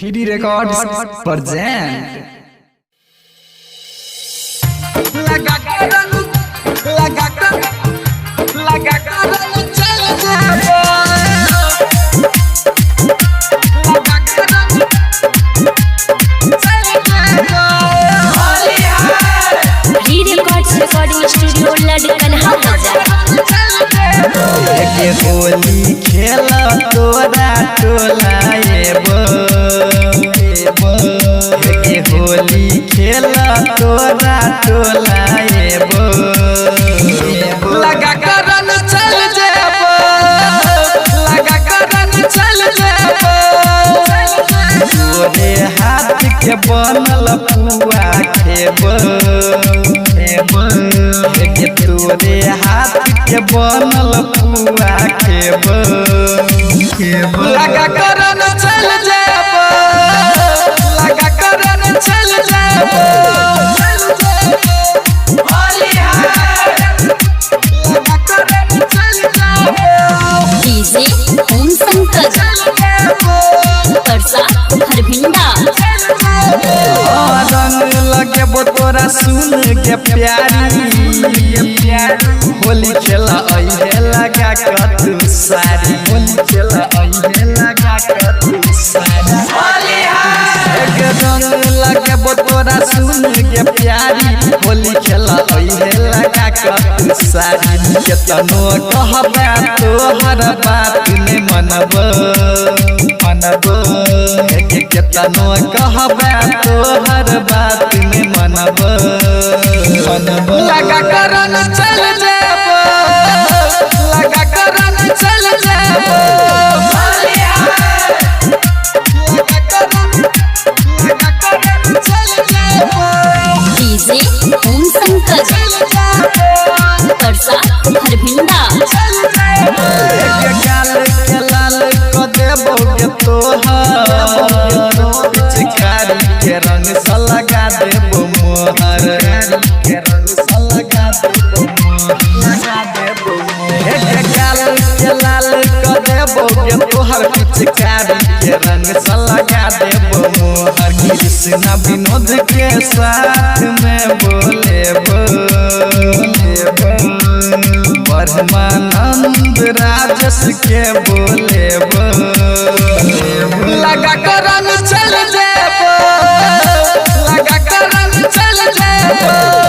free records present लगा कर चल जाओ लगा कर चल जाओ फ्री रिकॉर्ड्स रिकॉर्डिंग स्टूडियो लड़कनहा के होली खेला तोरा टोला के होली खेला तोरा टोला लगा कर चल जाओ लगा कर चल जाओ तोरे हाथ के बनल पुआ खेब के तोरे हाथ के बनल पुआ खेब लगा कर चल जाओ लगा कर चल जाओ लगा कर चल जाओ डीजे ओम शंकर परसा हरभिंडा रंग लगे तोरा सुन के प्यारी होली खेला अइहे लगा कतू सारी होली खेला अइहे लगा कतू सारी एक रंग लगे तोरा सुन के प्यारी होली खेला अइहे लगा कतू सारी केतनो कहबे तोहर बात ने मनब केतनो कहबे तोहर बात ने मनब लगा कर चल जाओ लगा कर चल जाओ लगा कर चल जाओ डीजे ओम शंकर परसा हरभिंडा एक गाल के लाल क देबो के तोहर पिचकारी के रंग स लगा देबो मोहर के रंग स लगा देबो एक गाल के लाल क देबो के तोहर पिचकारी के रंग स लगा देबो मोहर कृष्णा विनोद के साथ में बोलेबो परमानंद राजस के बोलेबो लगा कर चल जाओ लगा कर चल जाओ